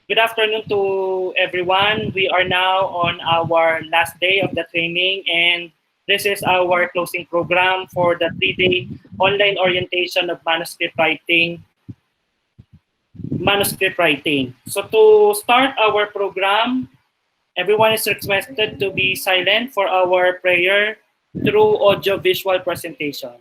Good afternoon to everyone. We are now on our last day of the training, and this is our closing program for the 3-day online orientation of manuscript writing. So to start our program, everyone is requested to be silent for our prayer through audio-visual presentation.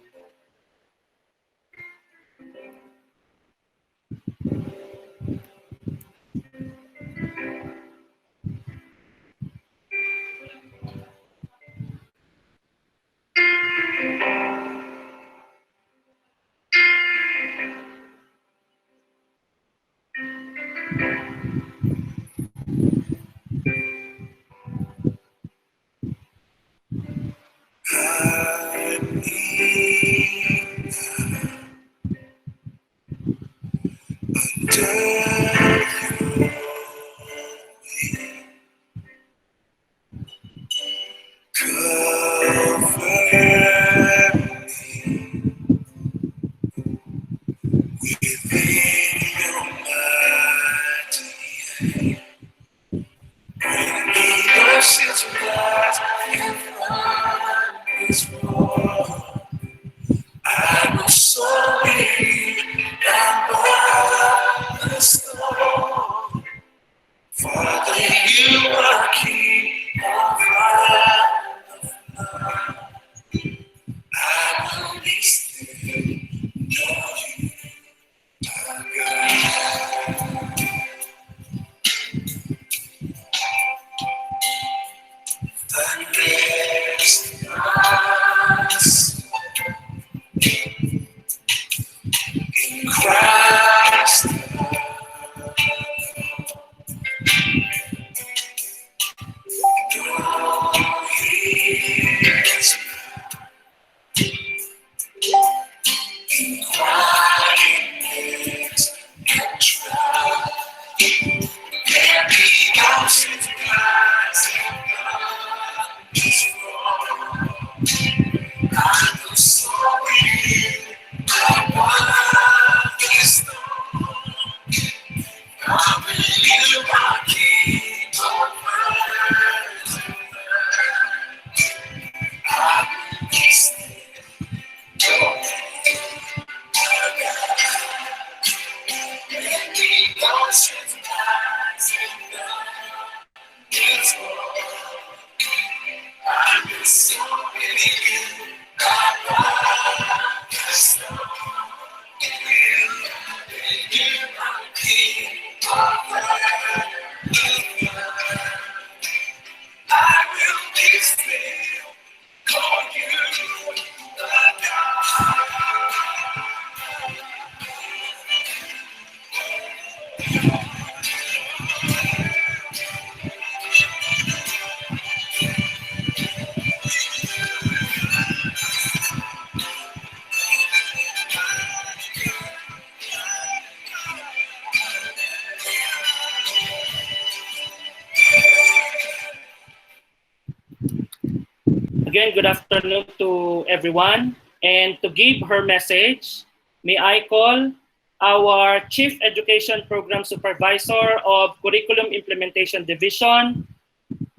Again, good afternoon to everyone. And to give her message, may I call our Chief Education Program Supervisor of Curriculum Implementation Division,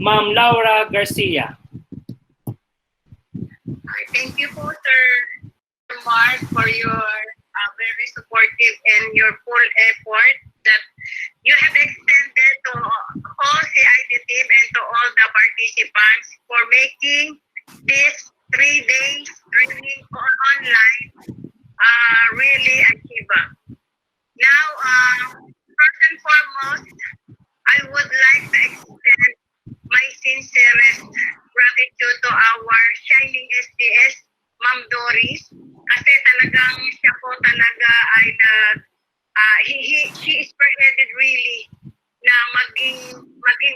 Ma'am Laura Garcia. Thank you po, Sir Mark, for your very supportive and your full effort that you have extended to all CID team and to all the participants for making this 3 days training online really achievable. Now, first and foremost, I would like to extend my sincerest gratitude to our Shining SDS, Ma'am Doris, kasi talagang siya po talaga ay she is spearheaded really na maging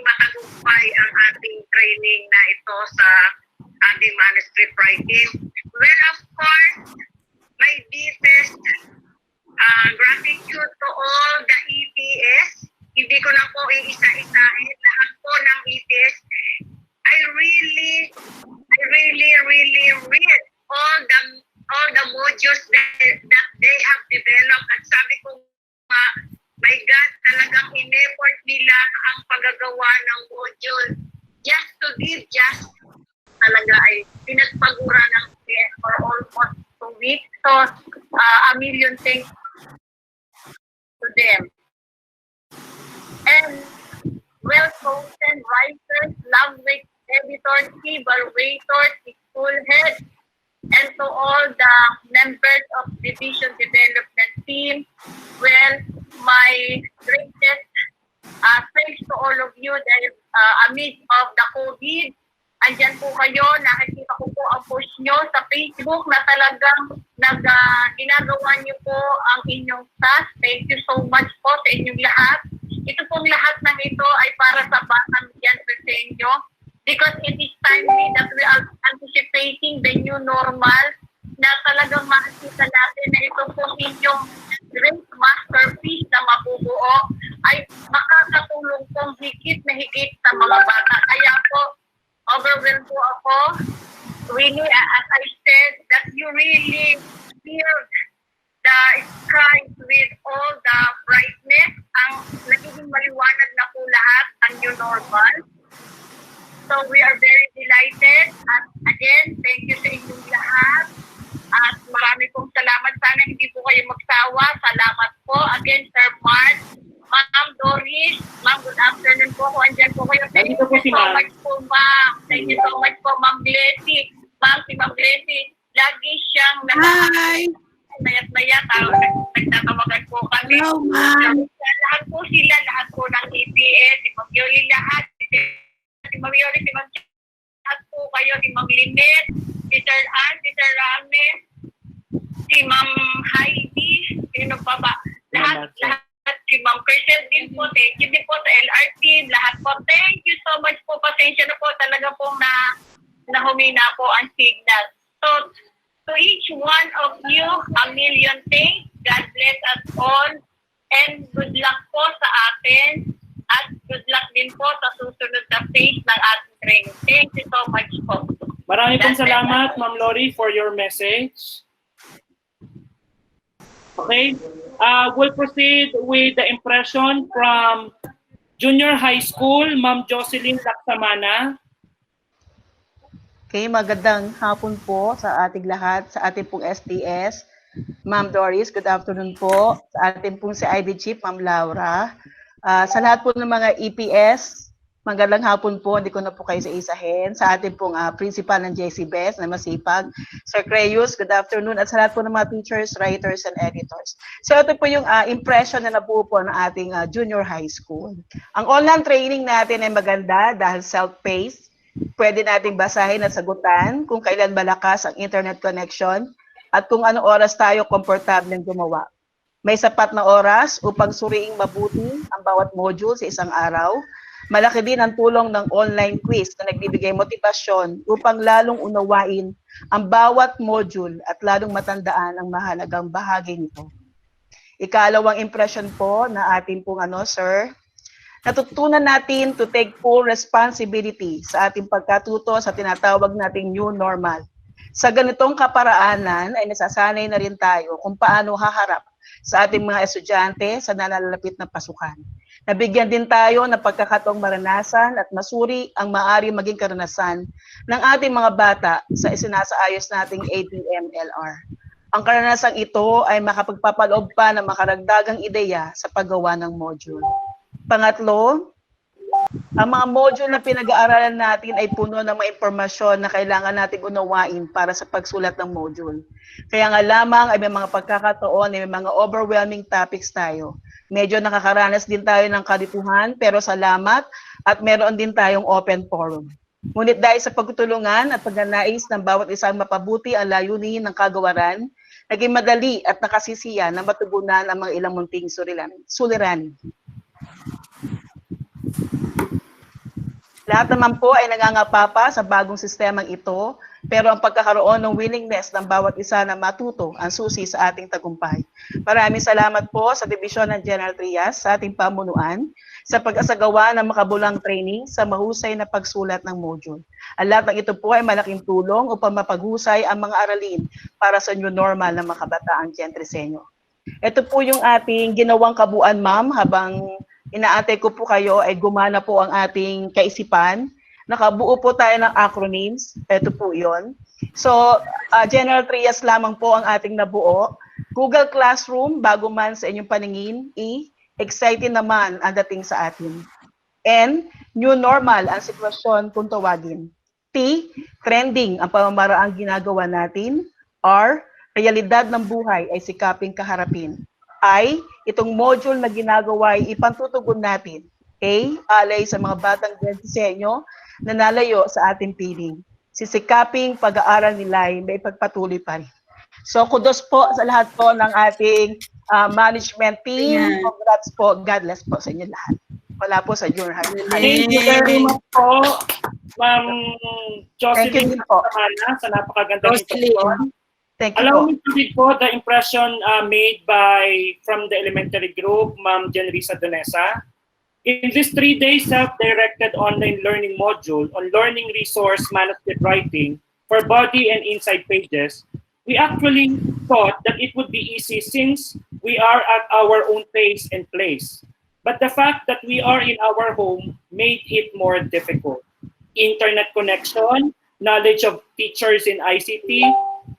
matagumpay ang ating training na ito sa ating manuscript writing. Well, of course, my deepest gratitude to all the ETS. Hindi ko na po iisa-isahin lahat po ng ETS. I really read all the modules that they have developed. At sabi ko nga, my God, talagang in-effort nila ang paggagawa ng module. Just talaga ay pinagpagura ng PS for almost 2 weeks. So, a million thanks to them. And well-chosen writers, language editors, evaluators, school heads, and to all the members of Division Development Team. Well, my greatest thanks to all of you dahil amidst of the COVID, andyan po kayo, nakikita ko po ang post nyo sa Facebook na talagang ginagawa nyo po ang inyong task. Thank you so much po sa inyong lahat. Ito pong lahat ng ito ay para sa batang yan sa inyo because it is timely that we are anticipating the new normal na talagang makikita natin na ito po inyong great masterpiece na mabubuo ay makakatulong pong higit na higit sa mga bata. Kaya po, overwhelmed po ako. Really, as I said, that you really filled the skies with all the brightness. Ang nagiging maliwanag na po lahat ang new normal. So we are very delighted. At again, thank you sa inyong lahat. At marami pong salamat. Sana hindi po kayo magsawa. Salamat po. Again, Sir Mark, Ma'am Doris, Ma'am, good afternoon po. Kung andyan po kayo. Thank you so much po, Ma'am. Thank you so much po, Ma'am Blessy. Ma'am, si Ma'am Blessy, lagi siyang mayat-mayat. Nagtatawagan po kami. Hello, Ma'am. Lahat po sila, lahat po ng EPS, si Ma'am Yoli, lahat. Si Ma'am Yoli, si Ma'am lahat po kayo, si Ma'am Lynette, si Sir Ann, si Sir Rame, si Ma'am Heidi, sino pa ba? Lahat, si Ma'am Kirsten din po, thank you din po sa LRT, lahat po, thank you so much po, pasensya na po, talaga pong nahumina po ang signal. So, to each one of you, a million thanks, God bless us all, and good luck po sa atin, at good luck din po sa susunod na phase ng ating training. Thank you so much po. Maraming pong salamat, Ma'am Lori, for your message. Okay, we'll proceed with the impression from Junior High School, Ma'am Jocelyn Laksamana. Okay, magandang hapon po sa ating lahat, sa ating pong STS. Ma'am Doris, good afternoon po. Sa ating pong si ID Chief, Ma'am Laura. Sa lahat po ng mga EPS, magandang hapon po, hindi ko na po kayo isa-isahin. Sa ating pong principal ng JC Best na masipag, Sir Creus, good afternoon. At sa lahat po ng mga teachers, writers, and editors. So ito po yung impression na nabuo po ng ating junior high school. Ang online training natin ay maganda dahil self-paced. Pwede nating basahin at sagutan kung kailan malakas ang internet connection at kung anong oras tayo komportableng gumawa. May sapat na oras upang suriing mabuti ang bawat module sa isang araw. Malaki din ang tulong ng online quiz na nagbibigay motibasyon upang lalong unawain ang bawat module at lalong matandaan ang mahalagang bahagi nito. Ikalawang impression po na ating pong sir, natutunan natin to take full responsibility sa ating pagkatuto sa tinatawag nating new normal. Sa ganitong kaparaanan ay nasasanay na rin tayo kung paano haharap sa ating mga estudyante sa nalalapit na pasukan. Nabigyan din tayo ng pagkakataong maranasan at masuri ang maaari maging karanasan ng ating mga bata sa isinasaayos nating ATM-LR. Ang karanasang ito ay makapagpapaloob pa ng makaragdagang ideya sa paggawa ng module. Pangatlo, ang mga module na pinag-aaralan natin ay puno ng mga impormasyon na kailangan nating unawain para sa pagsulat ng module. Kaya nga lamang ay may mga pagkakataon, may mga overwhelming topics tayo. Medyo nakakaranas din tayo ng kalituhan, pero salamat at meron din tayong open forum. Ngunit dahil sa pagtutulungan at pagnanais ng bawat isang mapabuti ang layunin ng kagawaran, naging madali at nakasisiya na matugunan ang mga ilang munting suliranin. Lahat naman po ay nangangapapa sa bagong sistemang ito, pero ang pagkakaroon ng willingness ng bawat isa na matuto ang susi sa ating tagumpay. Maraming salamat po sa Division ng General Trias, sa ating pamunuan, sa pag-asagawa ng makabulang training sa mahusay na pagsulat ng module. Ang lahat ng ito po ay malaking tulong upang mapaghusay ang mga aralin para sa new normal na makabataang Gentresenyo. Ito po yung ating ginawang kabuuan, ma'am, habang inaantay ko po kayo ay gumana po ang ating kaisipan. Nakabuo po tayo ng acronyms. Ito po yon. So, general trias lamang po ang ating nabuo. Google Classroom, bago man sa inyong paningin. E, exciting naman ang dating sa atin. N, new normal ang sitwasyon kung tawagin. T, trending ang pamamaraang ginagawa natin. R, realidad ng buhay ay sikaping kaharapin. I, itong module na ginagawa ay ipantutugon natin. A, alay sa mga batang disenyo na nalayo sa ating piling. Sisikaping pag-aaral nila ay may pagpatuloy pa rin. So, kudos po sa lahat po ng ating management team. Congrats po. God bless po sa inyo lahat. Wala po sa junior high. Thank you very much po, Ma'am Thank you Jocelyn din po. sa napakagandang introduction. Thank you Allow po. me to read po the impression made from the elementary group, Ma'am Jenrisa Donesa. In this 3-day self-directed online learning module on learning resource manuscript writing for body and inside pages, we actually thought that it would be easy since we are at our own pace and place. But the fact that we are in our home made it more difficult. Internet connection, knowledge of teachers in ICT,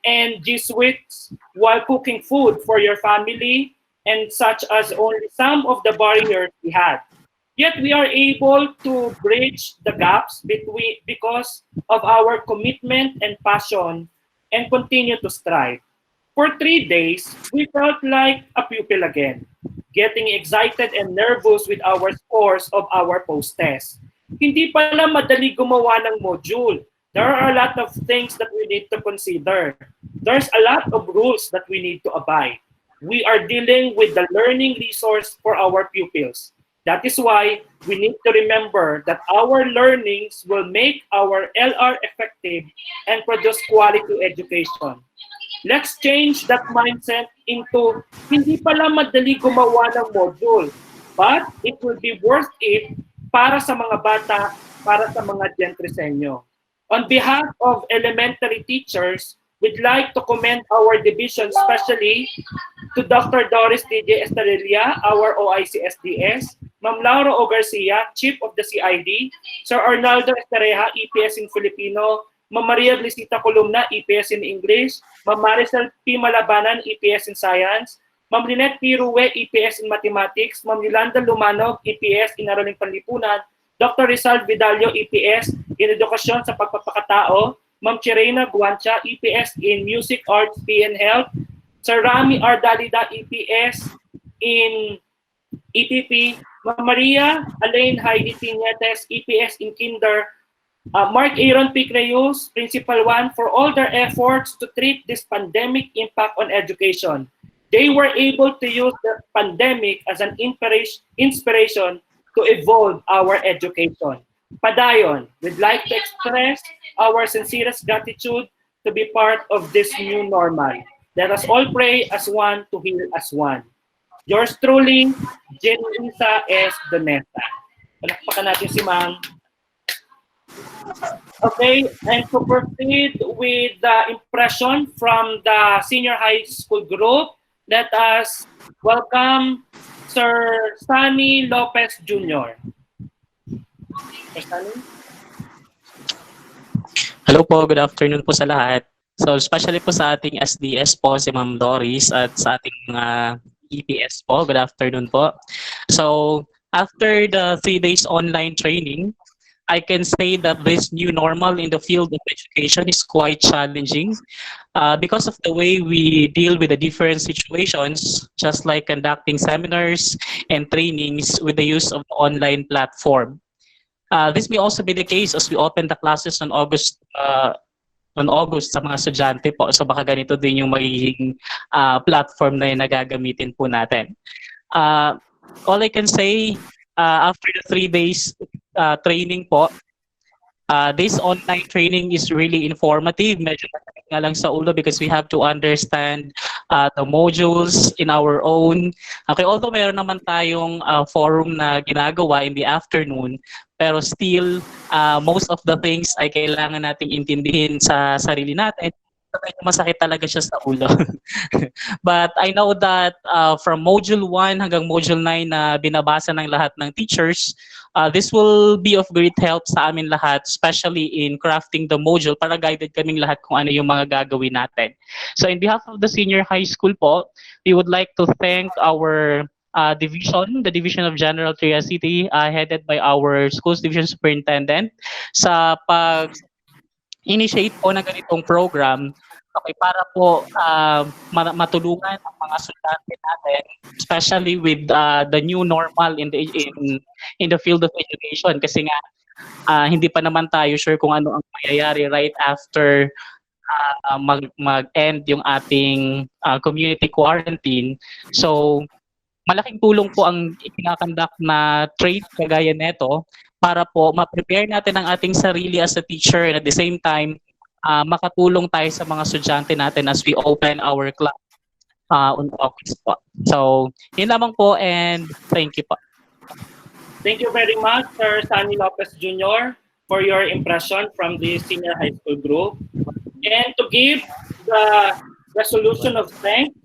and G Suites while cooking food for your family, and such as only some of the barriers we had. Yet we are able to bridge the gaps because of our commitment and passion and continue to strive. For 3 days, we felt like a pupil again, getting excited and nervous with our scores of our post-test. Hindi pala madali gumawa ng module. There are a lot of things that we need to consider. There's a lot of rules that we need to abide. We are dealing with the learning resource for our pupils. That is why we need to remember that our learnings will make our LR effective and produce quality education. Let's change that mindset into hindi pala madali gumawa ng module, but it will be worth it para sa mga bata, para sa mga gentresenyo. On behalf of elementary teachers, we'd like to commend our division, especially to Dr. Doris DJ Estrella, our OIC SDS, Ma'am Laura O. Garcia, Chief of the CID, Sir Arnaldo Estereja, EPS in Filipino, Ma'am Maria Blisita Columna, EPS in English, Ma'am Maricel P. Malabanan, EPS in Science, Ma'am Lynette P. Rue, EPS in Mathematics, Ma'am Yolanda Lumanog, EPS in Araling Panlipunan, Dr. Rizal Vidalio, EPS in Edukasyon sa Pagpapakatao, Ma'am Chirena Guancha, EPS in Music, Arts, PN Health, Sir Rami R. Dalida, EPS in EPP, Ma'am Maria Alain Heidi Tinetes, EPS in Kinder, Mark Aaron P. Creyus, Principal 1, for all their efforts to treat this pandemic impact on education. They were able to use the pandemic as an inspiration to evolve our education. Padayon, we'd like to express our sincerest gratitude to be part of this new normal. Let us all pray as one to heal as one. Yours truly, Jenrisa S. Donesa. Palakpakan natin si Ma'am. Okay, and to proceed with the impression from the senior high school group, let us welcome Sir Sunny Lopez Jr. Sir Sunny? Hello po, good afternoon po sa lahat. So, especially po sa ating SDS po, si Ma'am Doris, at sa ating EPS po, good afternoon po. So, after the 3 days online training, I can say that this new normal in the field of education is quite challenging because of the way we deal with the different situations, just like conducting seminars and trainings with the use of the online platform. This may also be the case as we open the classes on August sa mga estudyante po. So baka ganito din yung magiging platform na yung nagagamitin po natin. All I can say, after the 3 days training po, this online training is really informative. Medyo masakit nga lang sa ulo because we have to understand the modules in our own. Okay, although meron naman tayong forum na ginagawa in the afternoon, pero still, most of the things ay kailangan nating intindihin sa sarili natin medyo masakit talaga siya sa ulo. But I know that from Module 1 hanggang Module 9 na binabasa ng lahat ng teachers, this will be of great help sa amin lahat, especially in crafting the module para guided kaming lahat kung ano yung mga gagawin natin. So in behalf of the senior high school po, we would like to thank our division, the Division of General Curiosity, headed by our Schools Division Superintendent, sa pag-initiate po ng ganitong program. Okay, para po matulungan ang mga estudyante natin, especially with the new normal in the field of education, kasi nga hindi pa naman tayo sure kung ano ang mangyayari right after mag-end yung ating community quarantine. So malaking tulong po ang ikinakandak na trade kagaya neto para po ma-prepare natin ang ating sarili as a teacher, and at the same time makatulong tayo sa mga estudyante natin as we open our class on August po. So, yun lamang po, and thank you po. Thank you very much, Sir Sunny Lopez Jr., for your impression from the senior high school group. And to give the resolution of thanks,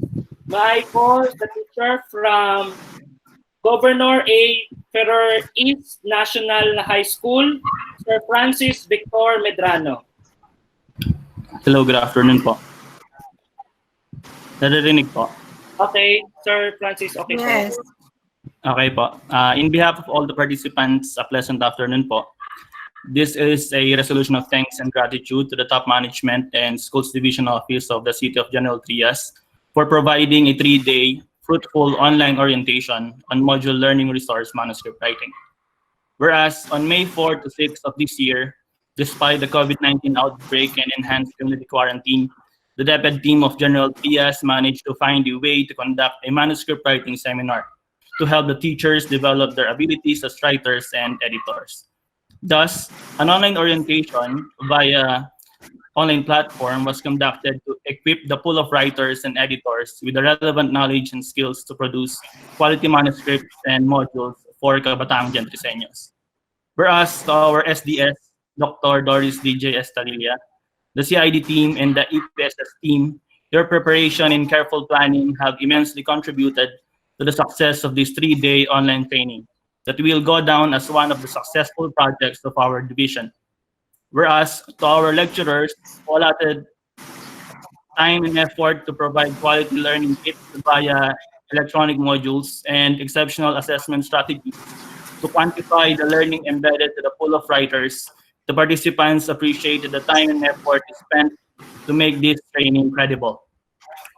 may I call the teacher from Governor A. Ferrer East National High School, Sir Francis Victor Medrano. Hello, good afternoon po. Naririnig po. Okay, Sir Francis, okay Yes. po. Okay po. In behalf of all the participants, a pleasant afternoon po. This is a resolution of thanks and gratitude to the top management and schools division office of the City of General Trias for providing a 3-day fruitful online orientation on module learning resource manuscript writing. Whereas on May 4 to 6 of this year, despite the COVID-19 outbreak and enhanced community quarantine, the DepEd team of General Trias managed to find a way to conduct a manuscript writing seminar to help the teachers develop their abilities as writers and editors. Thus, an online orientation via online platform was conducted to equip the pool of writers and editors with the relevant knowledge and skills to produce quality manuscripts and modules for Kabataang Gentriseños. Whereas to our SDS, Dr. Doris DJ Estalilla, the CID team, and the EPSS team, your preparation and careful planning have immensely contributed to the success of this 3-day online training that will go down as one of the successful projects of our division. Whereas to our lecturers who allotted time and effort to provide quality learning kits via electronic modules and exceptional assessment strategies to quantify the learning embedded to the pool of writers, the participants appreciated the time and effort spent to make this training credible.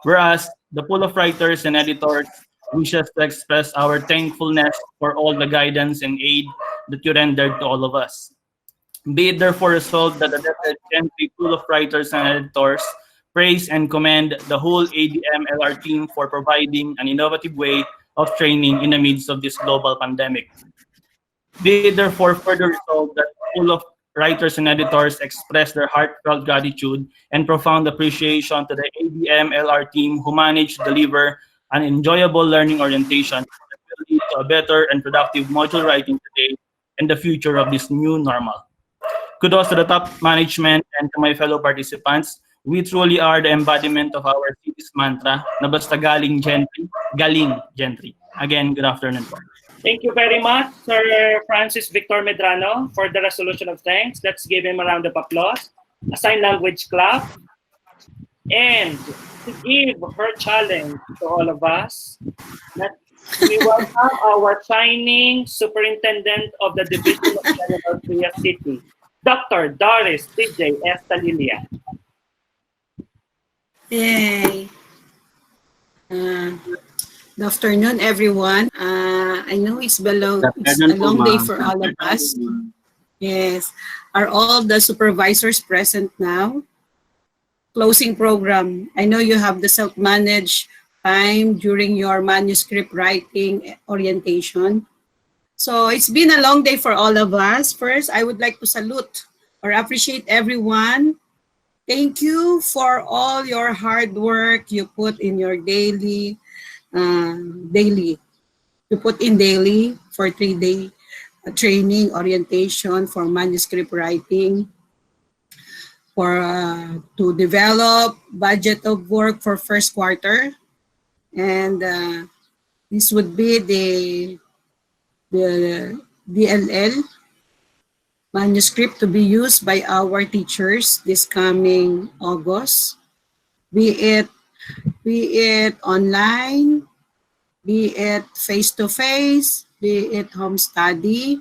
Whereas the pool of writers and editors wishes to express our thankfulness for all the guidance and aid that you rendered to all of us. Be it therefore resolved that the gently pool of writers and editors praise and commend the whole ADM-LR team for providing an innovative way of training in the midst of this global pandemic. Be it therefore further resolved that the pool of writers and editors express their heartfelt gratitude and profound appreciation to the ADM-LR team who managed to deliver an enjoyable learning orientation that will lead to a better and productive module writing today and the future of this new normal. Kudos to the top management and to my fellow participants. We truly are the embodiment of our city's mantra na basta galing gentry. Again, good afternoon po. Thank you very much, Sir Francis Victor Medrano, for the resolution of thanks. Let's give him a round of applause. A sign language clap. And to give her challenge to all of us, we welcome our shining superintendent of the Division of General Trias City, Dr. Doris DJ Estalilla. Yay. Good afternoon, everyone. I know it's a long day for all of us. Yes. Are all the supervisors present now? Closing program. I know you have the self-managed time during your manuscript writing orientation. So it's been a long day for all of us. First, I would like to salute or appreciate everyone. Thank you for all your hard work you put in your daily for 3-day training orientation for manuscript writing. to develop budget of work for first quarter, and this would be the DLL manuscript to be used by our teachers this coming August, be it online, be it face-to-face, be it home study,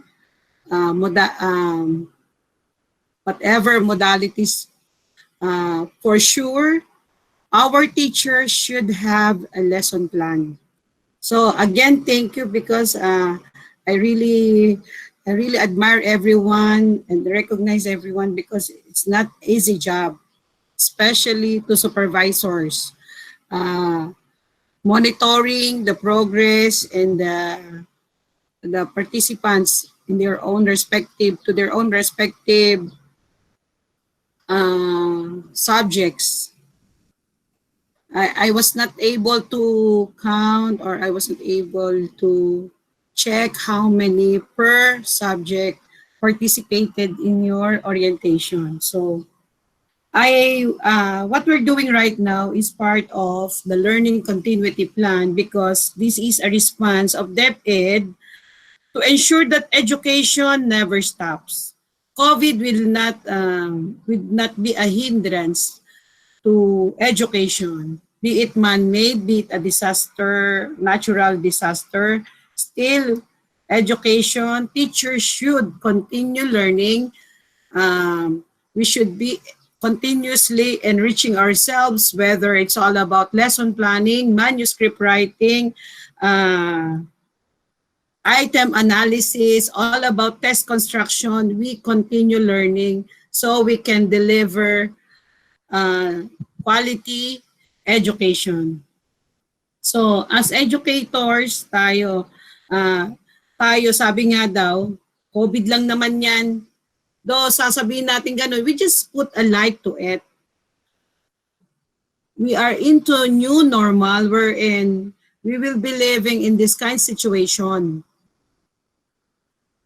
whatever modalities. For sure, our teachers should have a lesson plan. So again, thank you, because I really admire everyone and recognize everyone, because it's not easy job, especially to supervisors. Monitoring the progress and the participants in their own respective subjects. I was not able to count, or I wasn't able to check how many per subject participated in your orientation. So what we're doing right now is part of the learning continuity plan, because this is a response of DepEd to ensure that education never stops. COVID will not be a hindrance to education, be it man-made, be it a disaster, natural disaster. Still, education, teachers should continue learning. We should be continuously enriching ourselves, whether it's all about lesson planning, manuscript writing, item analysis, all about test construction. We continue learning so we can deliver quality education. So as educators, tayo sabi nga daw, COVID lang naman yan. Though sasabihin natin ganun, we just put a light to it. We are into a new normal wherein we will be living in this kind of situation.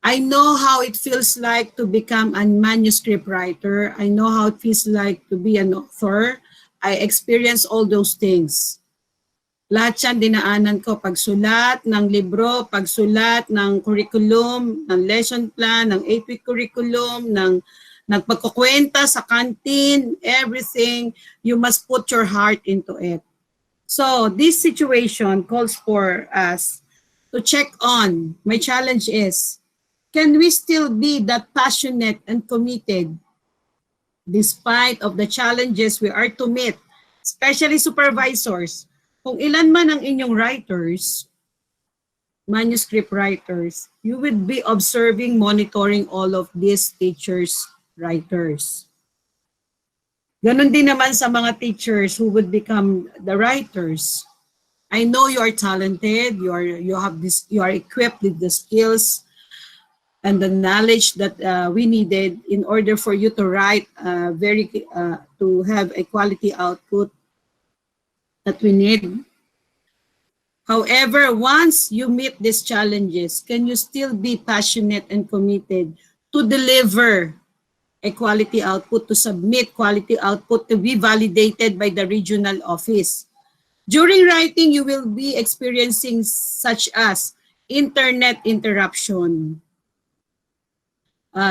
I know how it feels like to become a manuscript writer. I know how it feels like to be an author. I experienced all those things. Lahat yan dinaanan ko, pagsulat ng libro, pagsulat ng curriculum, ng lesson plan, ng 8-week curriculum, ng pagkukwenta sa canteen, everything. You must put your heart into it. So this situation calls for us to check on. My challenge is, can we still be that passionate and committed despite of the challenges we are to meet, especially supervisors? Kung ilan man ang inyong writers, manuscript writers, you would be observing, monitoring all of these teachers, writers. Ganon din naman sa mga teachers who would become the writers. I know you are talented, you are equipped with the skills and the knowledge that we needed in order for you to write to have a quality output that we need. However, once you meet these challenges, can you still be passionate and committed to deliver a quality output, to submit quality output to be validated by the regional office? During writing, you will be experiencing such as internet interruption.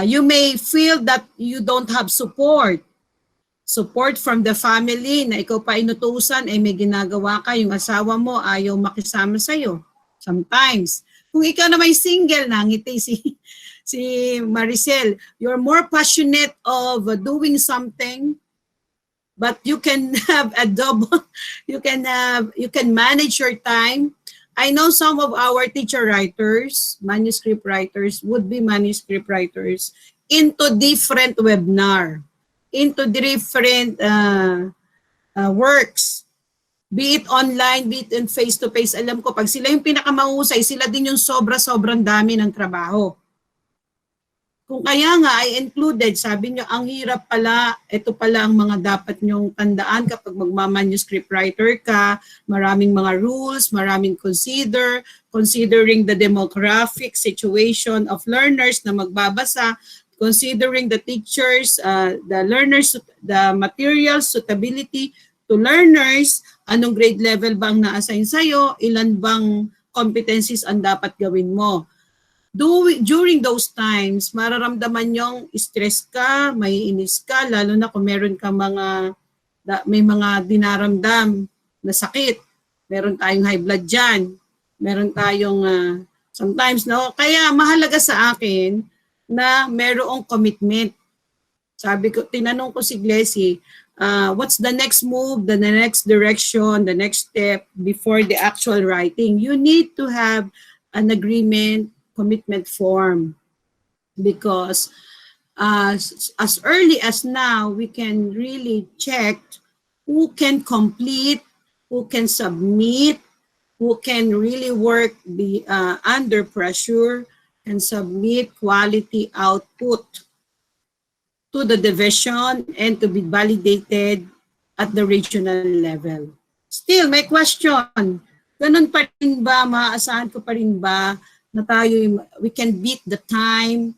You may feel that you don't have support from the family, na ikaw pa inutusan, ay may ginagawa ka, yung asawa mo ayaw makisama sa'yo. Sometimes. Kung ikaw na may single, nangiti si Maricel, you're more passionate of doing something, but you can have a double, you can manage your time. I know some of our teacher writers, manuscript writers, would be manuscript writers into different webinar, into different works, be it online, be it in face-to-face. Alam ko, pag sila yung pinakamahusay, sila din yung sobrang dami ng trabaho. Kung kaya nga ay included, sabi nyo, ang hirap pala, ito pala ang mga dapat nyong tandaan kapag magmamanuscript writer ka, maraming mga rules, maraming considering the demographic situation of learners na magbabasa, considering the teachers, the learners, the material suitability to learners, anong grade level bang na-assign sa'yo, ilan bang competencies ang dapat gawin mo. During those times, mararamdaman yung stress ka, may inis ka, lalo na kung meron ka may mga dinaramdam na sakit. Meron tayong high blood dyan. Meron tayong sometimes, no? Kaya mahalaga sa akin na merong commitment. Sabi ko, tinanong ko si Glessy, what's the next move, the next direction, the next step before the actual writing? You need to have an agreement, commitment form, because as early as now, we can really check who can complete, who can submit, who can really work under pressure and submit quality output to the division and to be validated at the regional level. Still, may question. Ganun pa rin ba, maaasahan ko pa rin ba na tayo, we can beat the time,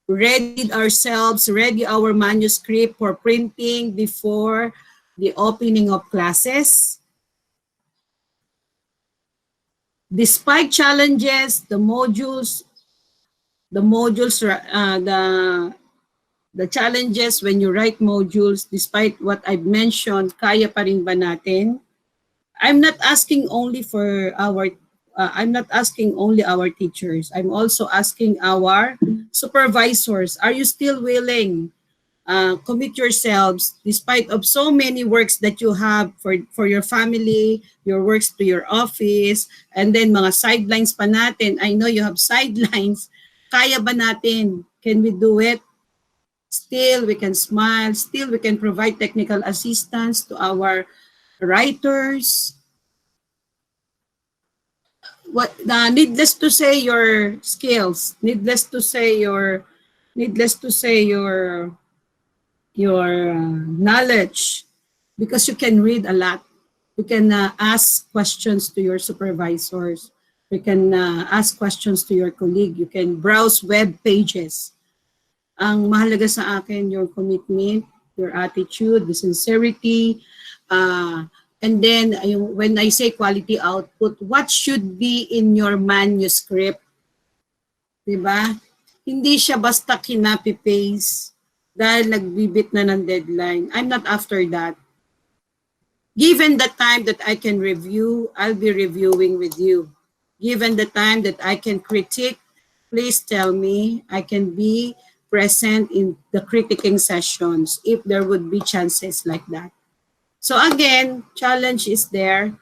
ready ourselves, ready our manuscript for printing before the opening of classes? Despite challenges, the challenges when you write modules, despite what I've mentioned, kaya pa rin ba natin? I'm not asking only our teachers. I'm also asking our supervisors. Are you still willing? Commit yourselves despite of so many works that you have for your family, your works to your office, and then mga sidelines pa natin. I know you have sidelines. Kaya ba natin? Can we do it? Still, we can smile. Still, we can provide technical assistance to our writers. Needless to say your skills, needless to say your knowledge, because you can read a lot. You can ask questions to your supervisors. You can ask questions to your colleague. You can browse web pages. Ang mahalaga sa akin, your commitment, your attitude, the sincerity, and then when I say quality output, what should be in your manuscript? Diba? Hindi siya basta kinapi-paste dahil nagbibit na ng deadline. I'm not after that. Given the time that I can review, I'll be reviewing with you. Given the time that I can critique, please tell me. I can be present in the critiquing sessions if there would be chances like that. So again, challenge is there.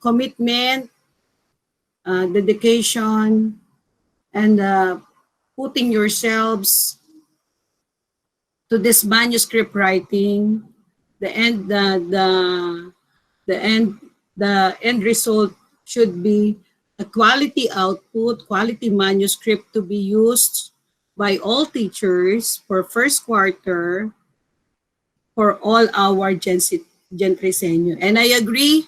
Commitment, dedication, and putting yourselves to this manuscript writing. The end result should be a quality output, quality manuscript to be used by all teachers for first quarter for all our gentry senior. And I agree,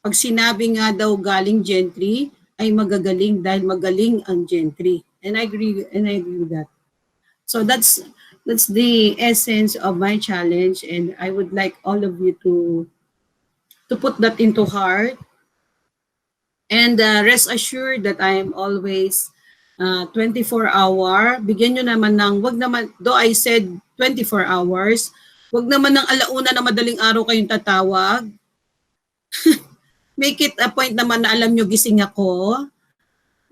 pag sinabi nga daw galing gentry, ay magagaling dahil magaling ang gentry. And I agree with that. So that's the essence of my challenge, and I would like all of you to put that into heart. And rest assured that I am always 24-hour. Bigyan nyo naman ng, wag naman, though I said 24 hours, wag naman ng alauna na madaling araw kayong tatawag. Make it a point naman na alam nyo gising ako.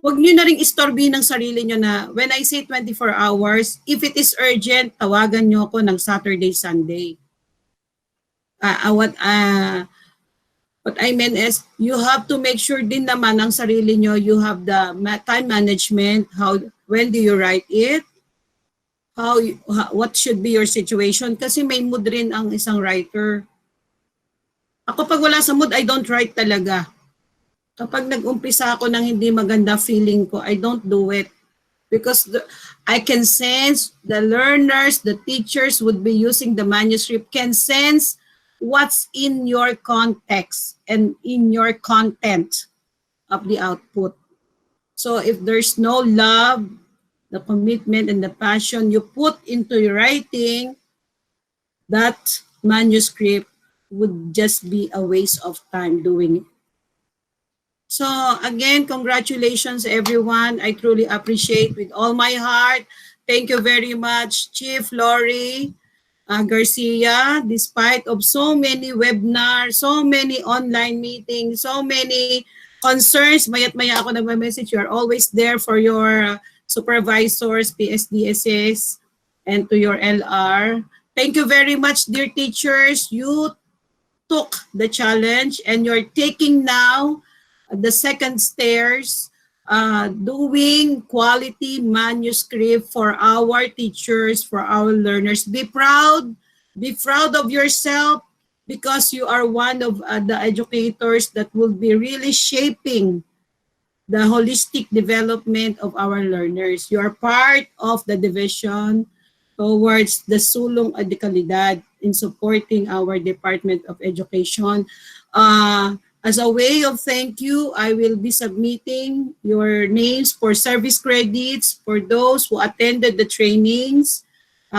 Wag nyo na ring istorbihin ng sarili nyo na when I say 24 hours, if it is urgent, tawagan nyo ako ng Saturday, Sunday. What I mean is, you have to make sure din naman ng sarili nyo, you have the time management, when do you write it, what should be your situation, kasi may mood rin ang isang writer. Ako pag wala sa mood, I don't write talaga. Kapag nag-umpisa ako ng hindi maganda feeling ko, I don't do it. Because I can sense the learners, the teachers would be using the manuscript, can sense what's in your context and in your content of the output. So if there's no love, the commitment and the passion you put into your writing, that manuscript would just be a waste of time doing it. So again, congratulations everyone. I truly appreciate with all my heart. Thank you very much, Chief Lori Garcia. Despite of so many webinars, so many online meetings, so many concerns, mayat maya ako nagme-message, you are always there for your supervisors, PSDSS, and to your LR. Thank you very much, dear teachers. You took the challenge and you're taking now the second stairs, doing quality manuscript for our teachers, for our learners. Be proud of yourself, because you are one of the educators that will be really shaping the holistic development of our learners. You are part of the division towards the sulong adikalidad in supporting our Department of Education. As a way of thank you, I will be submitting your names for service credits for those who attended the trainings.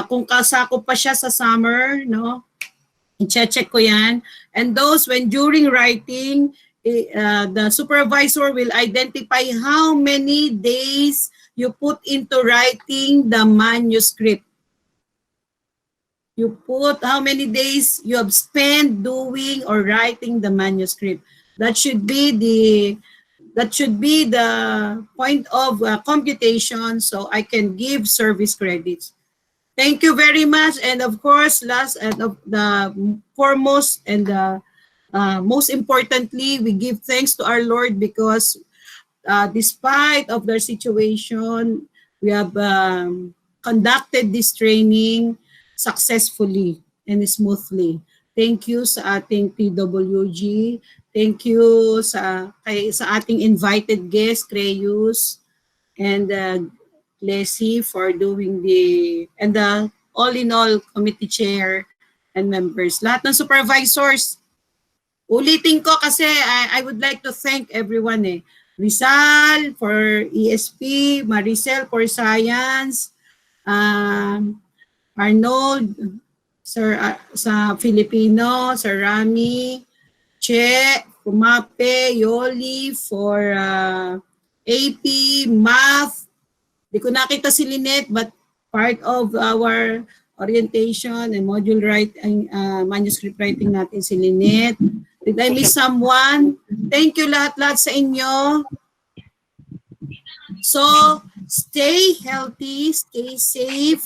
Kung kasako pa siya sa summer, no? I-check ko yan. And those when during writing, the supervisor will identify how many days you put into writing the manuscript. You put how many days you have spent doing or writing the manuscript. That should be the point of computation, so I can give service credits. Thank you very much, and of course, last and of the foremost and most importantly, we give thanks to our Lord, because despite of their situation, we have conducted this training successfully and smoothly. Thank you sa ating PWG. Thank you sa ating invited guest, Creus, and Leslie for doing and the all in all committee chair and members. Lahat ng supervisors, ulitin ko kasi I would like to thank everyone Rizal for ESP, Maricel for Science, Arnold, Sir sa Filipino, Sir Rami, Che, Pumape, Yoli for AP, Math. Di ko nakita si Lynette, but part of our orientation and module writing, manuscript writing natin si Lynette. Did I miss someone? Thank you lahat-lahat sa inyo. So, stay healthy, stay safe,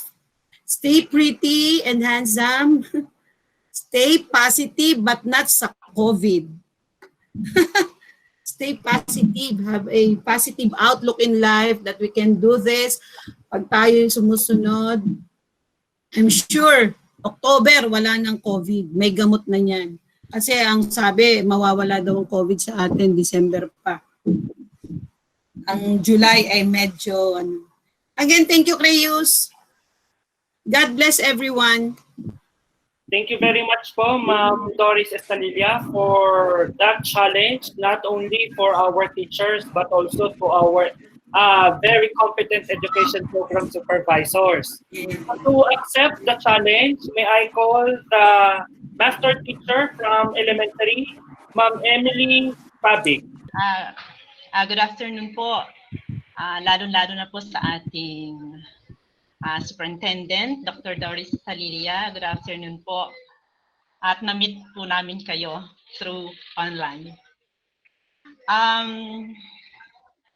stay pretty and handsome. Stay positive but not sa COVID. Stay positive. Have a positive outlook in life that we can do this. Pag tayo yung sumusunod, I'm sure, October, wala ng COVID. May gamot na yan. Kasi ang sabi, mawawala daw ang COVID sa atin, December pa. Ang July ay medyo, Again, thank you, Creus. God bless everyone. Thank you very much po, Ma'am Doris Estalilla, for that challenge, not only for our teachers, but also to our very competent education program supervisors. To accept the challenge, may I call the master teacher from elementary, Ma'am Emily Pabig. Good afternoon po. Lalo-lalo na po sa ating Superintendent, Dr. Doris Salilia. Good afternoon po. At na-meet po namin kayo through online.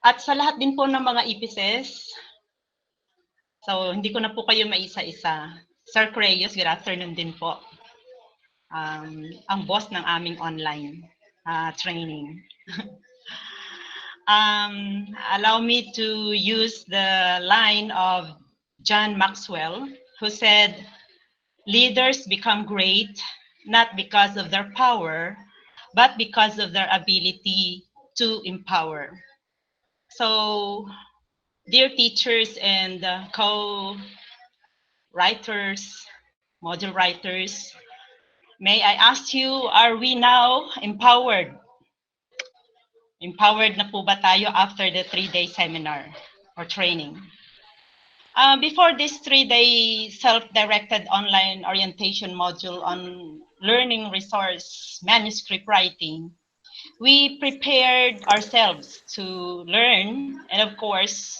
At sa lahat din po ng mga EPSs, so hindi ko na po kayo maisa-isa. Sir Creus, good afternoon din po. Ang boss ng aming online training. Allow me to use the line of John Maxwell, who said, leaders become great not because of their power, but because of their ability to empower. So, dear teachers and co-writers, module writers, may I ask you, are we now empowered? Empowered na po ba tayo after the 3-day seminar or training? Before this 3-day self-directed online orientation module on learning resource manuscript writing, we prepared ourselves to learn and, of course,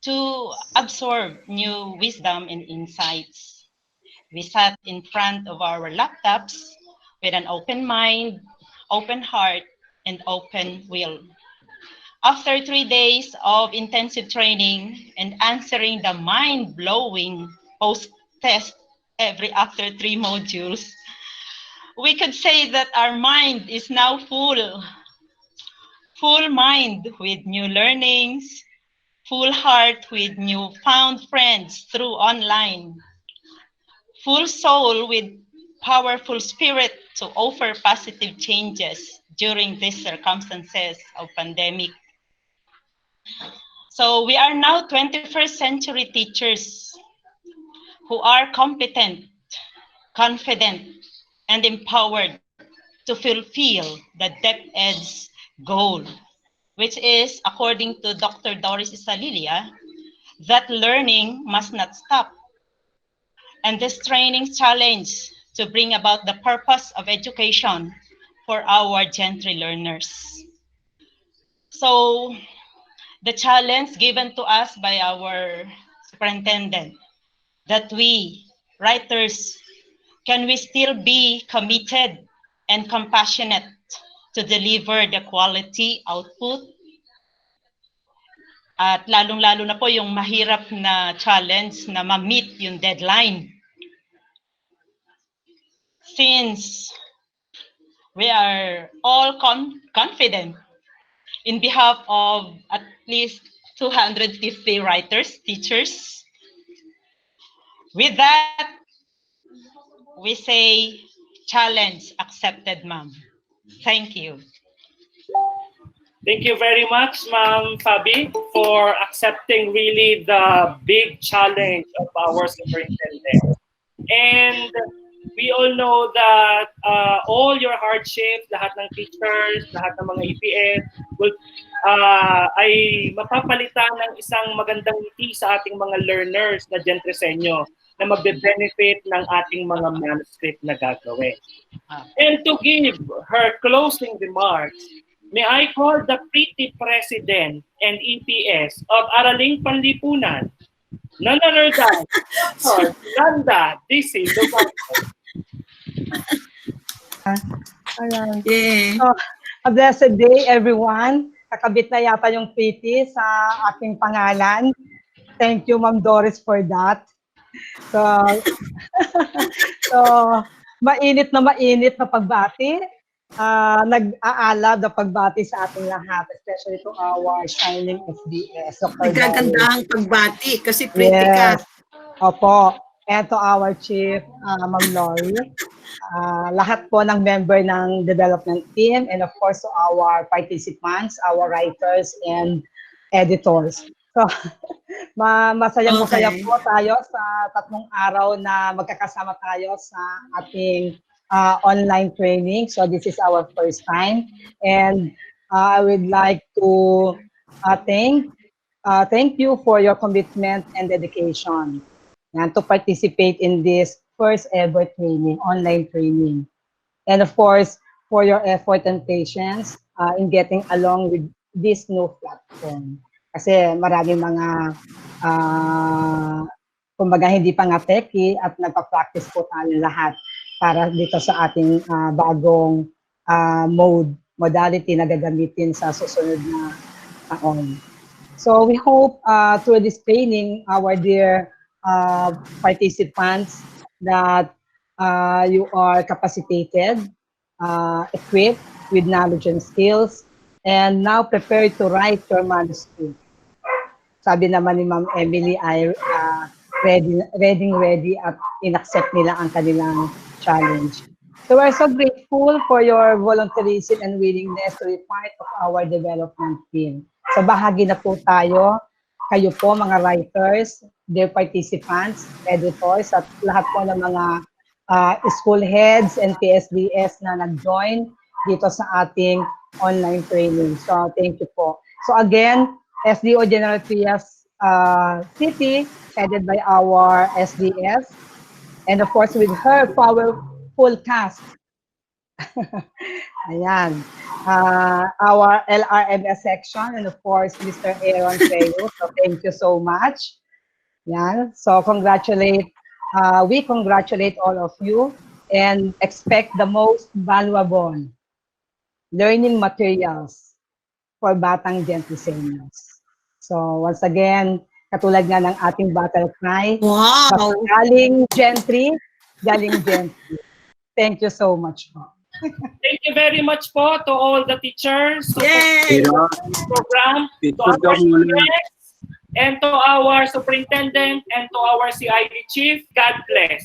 to absorb new wisdom and insights. We sat in front of our laptops with an open mind, open heart, and open will. After 3 days of intensive training and answering the mind-blowing post-test after 3 modules, we could say that our mind is now full mind with new learnings, full heart with new found friends through online, full soul with powerful spirit to offer positive changes during these circumstances of pandemic. So we are now 21st century teachers who are competent, confident, and empowered to fulfill the DepEd's goal, which is, according to Dr. Doris Isalilia, that learning must not stop. And this training challenge to bring about the purpose of education for our gentry learners. So the challenge given to us by our superintendent, that we, writers, can we still be committed and compassionate to deliver the quality output? At lalong-lalo na po yung mahirap na challenge na ma-meet yung deadline. Since we are all confident in behalf of at least 250 writers, teachers. With that, we say challenge accepted, ma'am. Thank you. Thank you very much, Ma'am Fabi, for accepting really the big challenge of our superintendent. And we all know that all your hardships, lahat ng teachers, lahat ng mga EPS, will, ay mapapalitan ng isang magandang ngiti sa ating mga learners na gentresenyo na magbe-benefit ng ating mga manuscript na gagawin. And to give her closing remarks, may I call the pretty president and EPS of Araling Panlipunan, none other than Dr. Landa D.C. Ayan. Yeah. So, a blessed day, everyone. Kakabit na yata yung pretty sa aking pangalan. Thank you, Ma'am Doris, for that. So, so mainit na pagbati. Nag-aalab na pagbati sa ating lahat, especially to our shining FBS. Nagagandahang pagbati kasi pretty ka. Opo. And to our chief, Ma'am Lori. Lahat po ng member ng development team, and of course to our participants, our writers and editors. So, masaya po tayo sa 3 araw na magkakasama tayo sa ating online training. So this is our first time, and I would like to thank you for your commitment and dedication and to participate in this first ever training, online training. And of course, for your effort and patience in getting along with this new platform. Kasi maraming mga kumbaga hindi pa nga techie at nagpa-practice po tayo lahat para dito sa ating bagong modality na gagamitin sa susunod na taon. So we hope through this training, our dear participants, that you are capacitated, equipped with knowledge and skills, and now prepared to write your manuscript. Sabi naman ni Ma'am Emily ay ready at inaccept nila ang kanilang challenge. So we're so grateful for your volunteerism and willingness to be part of our development team. So bahagi na po tayo, kayo po mga writers, dear participants, editors, at lahat po ng mga school heads and PSDS na nag-join dito sa ating online training. So thank you po. So again, SDO General Trias city headed by our SDS, and of course with her powerful cast. Ayan. Our LRMS section, and of course Mr. Aaron Feo. So thank you so much. Yeah. So we congratulate all of you and expect the most valuable learning materials for Batang Gentiseños. So once again, katulad nga ng ating battle cry, Wow! galing Gentry, galing Gentry. Thank you so much po. Thank you very much po to all the teachers who Yay! program, to our students, and to our superintendent, and to our CID chief. God bless.